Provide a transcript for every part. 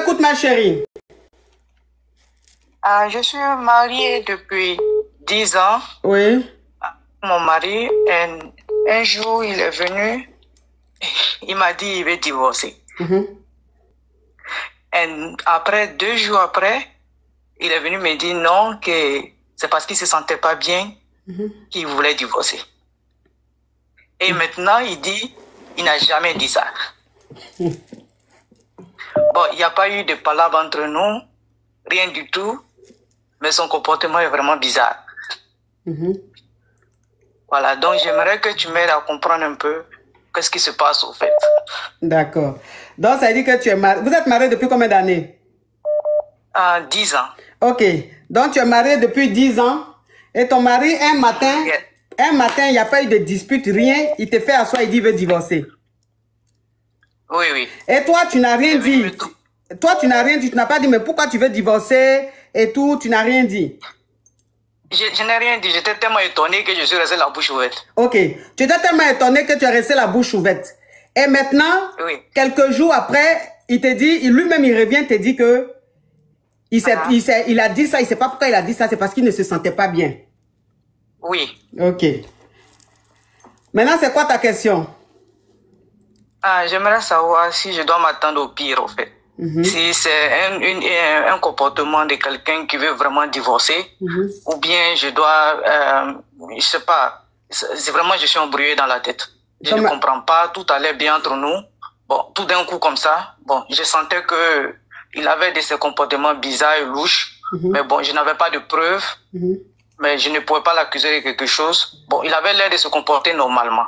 t'écoute, ma chérie. Je suis mariée depuis 10 ans. Oui. Mon mari, un jour, il est venu, il m'a dit qu'il veut divorcer. Et après, 2 jours après, il est venu me dire non, que c'est parce qu'il ne se sentait pas bien qu'il voulait divorcer. Et maintenant, il dit, il n'a jamais dit ça. Bon, il n'y a pas eu de palabre entre nous, rien du tout, mais son comportement est vraiment bizarre. Voilà, donc j'aimerais que tu m'aides à comprendre un peu qu'est-ce qui se passe au fait. D'accord. Donc, ça veut dire que tu es marié. Vous êtes marié depuis combien d'années? 10 ans. Ok. Donc, tu es marié depuis 10 ans. Et ton mari, un matin, il n'y a pas eu de dispute, rien. Il te fait asseoir, il dit qu'il veut divorcer. Oui, oui. Et toi, tu n'as rien dit. Toi, tu n'as rien dit. Tu n'as pas dit, mais pourquoi tu veux divorcer et tout. Tu n'as rien dit. Je n'ai rien dit. J'étais tellement étonné que je suis resté la bouche ouverte. Ok. Tu étais tellement étonné que tu es resté la bouche ouverte. Et maintenant, quelques jours après, il te dit, lui-même, il revient, te dit que il a dit ça, il ne sait pas pourquoi il a dit ça, c'est parce qu'il ne se sentait pas bien. Oui. Ok. Maintenant, c'est quoi ta question? J'aimerais savoir si je dois m'attendre au pire, au fait. Si c'est un comportement de quelqu'un qui veut vraiment divorcer, ou bien je dois, je sais pas, c'est vraiment, je suis embrouillé dans la tête. Je ne comprends pas, tout allait bien entre nous. Bon, tout d'un coup comme ça, bon, je sentais que il avait de ces comportements bizarres et louches, mais bon, je n'avais pas de preuves, mais je ne pouvais pas l'accuser de quelque chose. Bon, il avait l'air de se comporter normalement,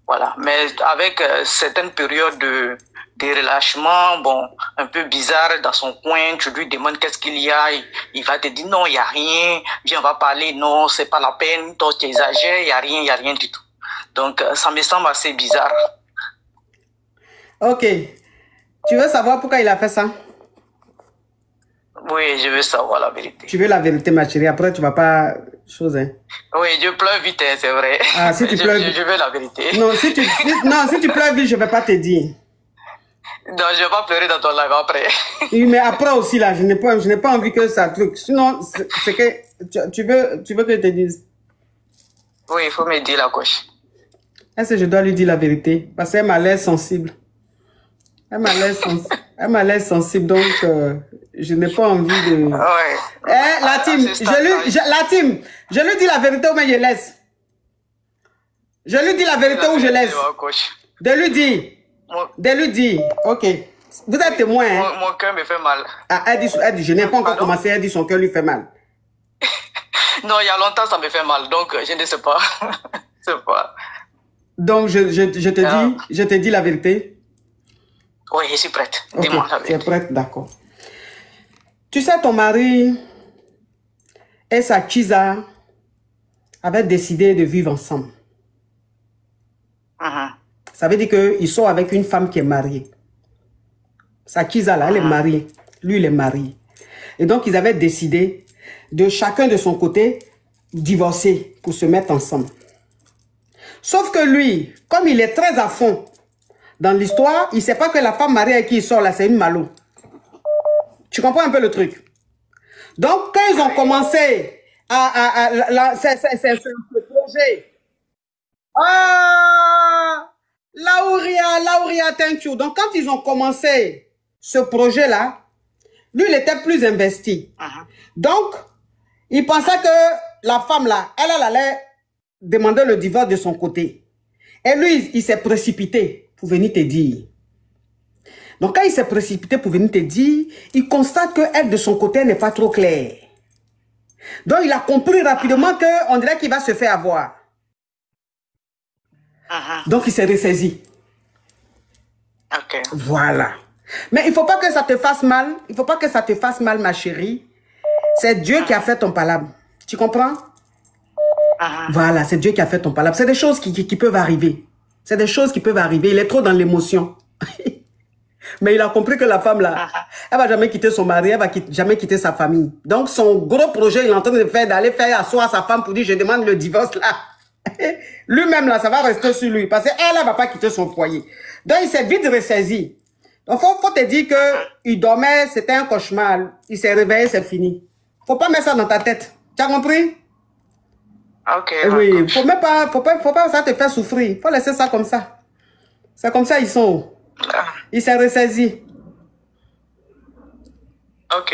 voilà. Mais avec certaines périodes de relâchement, bon, un peu bizarre dans son coin, tu lui demandes qu'est-ce qu'il y a, il va te dire non, il n'y a rien, viens, on va parler, non, c'est pas la peine, toi tu exagères, il n'y a rien du tout. Donc, ça me semble assez bizarre. Ok. Tu veux savoir pourquoi il a fait ça? Oui, je veux savoir la vérité. Tu veux la vérité, ma chérie. Après, tu ne vas pas... chose, hein. Oui, je pleure vite, hein, c'est vrai. Ah, si tu pleures vite. Je veux la vérité. Non, si tu pleures vite, je ne vais pas te dire. Non, je ne vais pas pleurer dans ton live après. Oui, mais après aussi, là, je n'ai pas envie que ça truc. Sinon, c'est que... Tu veux que je te dise? Oui, il faut me dire la gauche. Est-ce que je dois lui dire la vérité? Parce qu'elle m'a l'air sensible. Elle m'a l'air sensible, donc je n'ai pas envie de... Ouais. La team, je lui dis la vérité ou mais je laisse. Je lui dis la vérité ou je laisse. De lui dire. Ok. Vous êtes témoin, hein? Mon cœur me fait mal. Ah, elle dit, je n'ai pas encore commencé, elle dit son cœur lui fait mal. Non, il y a longtemps ça me fait mal, donc je ne sais pas. Je sais pas. Donc, je te dis la vérité? Oui, je suis prête. Okay, dis-moi la vérité. Tu es prête, d'accord. Tu sais, ton mari et sa Kiza avaient décidé de vivre ensemble. Ça veut dire qu'ils sont avec une femme qui est mariée. Sa Kiza, là, elle est mariée. Lui, il est marié. Et donc, ils avaient décidé de chacun de son côté divorcer pour se mettre ensemble. Sauf que lui, comme il est très à fond dans l'histoire, il ne sait pas que la femme mariée avec qui il sort là, c'est une malo. Tu comprends un peu le truc? Donc, quand ils ont commencé ce projet, Lauria, thank you. Donc, quand ils ont commencé ce projet-là, lui, il était plus investi. Donc, il pensait que la femme là, elle allait demander le divorce de son côté. Et lui, il s'est précipité pour venir te dire. Donc, quand il s'est précipité pour venir te dire, il constate qu'elle, de son côté, n'est pas trop claire. Donc, il a compris rapidement qu'on dirait qu'il va se faire avoir. Donc, il s'est ressaisi. Ok. Voilà. Mais il ne faut pas que ça te fasse mal. Il ne faut pas que ça te fasse mal, ma chérie. C'est Dieu qui a fait ton palabre. Tu comprends? Voilà, c'est Dieu qui a fait ton palabre. C'est des choses qui peuvent arriver. C'est des choses qui peuvent arriver. Il est trop dans l'émotion. Mais il a compris que la femme là, elle va jamais quitter son mari, elle va jamais quitter sa famille. Donc son gros projet, il est en train de faire, d'aller faire asseoir sa femme pour dire je demande le divorce là. Lui-même là, ça va rester sur lui parce qu'elle ne va pas quitter son foyer. Donc il s'est vite ressaisi. Donc, faut te dire que il dormait, c'était un cauchemar. Il s'est réveillé, c'est fini. Faut pas mettre ça dans ta tête. Tu as compris? Ok. Oui, faut pas ça te faire souffrir. Faut laisser ça comme ça. C'est comme ça, ils sont. Il s'est ressaisi. Ok.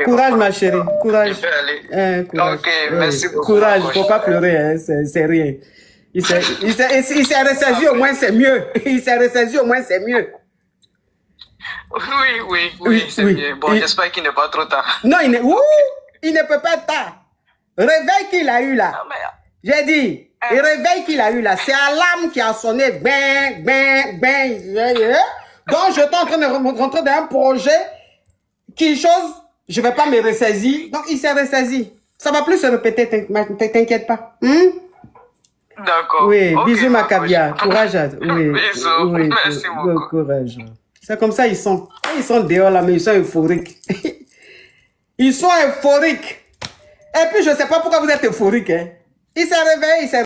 Courage, ma chérie. Courage. Je vais aller. Courage. Ok, merci beaucoup. Courage, faut pas pleurer, hein. C'est rien. Il s'est ressaisi, au moins c'est mieux. Il s'est ressaisi, au moins c'est mieux. Oui, c'est mieux. Bon, j'espère qu'il n'est pas trop tard. Non, il ne peut pas être tard. Réveil qu'il a eu là. J'ai dit, le réveil qu'il a eu là, c'est l'alarme qui a sonné. Ben. Donc, je suis en train de rentrer dans un projet qui chose, je ne vais pas me ressaisir. Donc, il s'est ressaisi. Ça va plus se répéter, t'inquiète pas. D'accord. Oui, bisous ma caviar. Courage. Oui, bisous. Oui, merci beaucoup. Courage. C'est comme ça, ils sont dehors là, mais ils sont euphoriques. Ils sont euphoriques. Et puis, je ne sais pas pourquoi vous êtes euphoriques. Hein. Il s'est réveillé, il s'est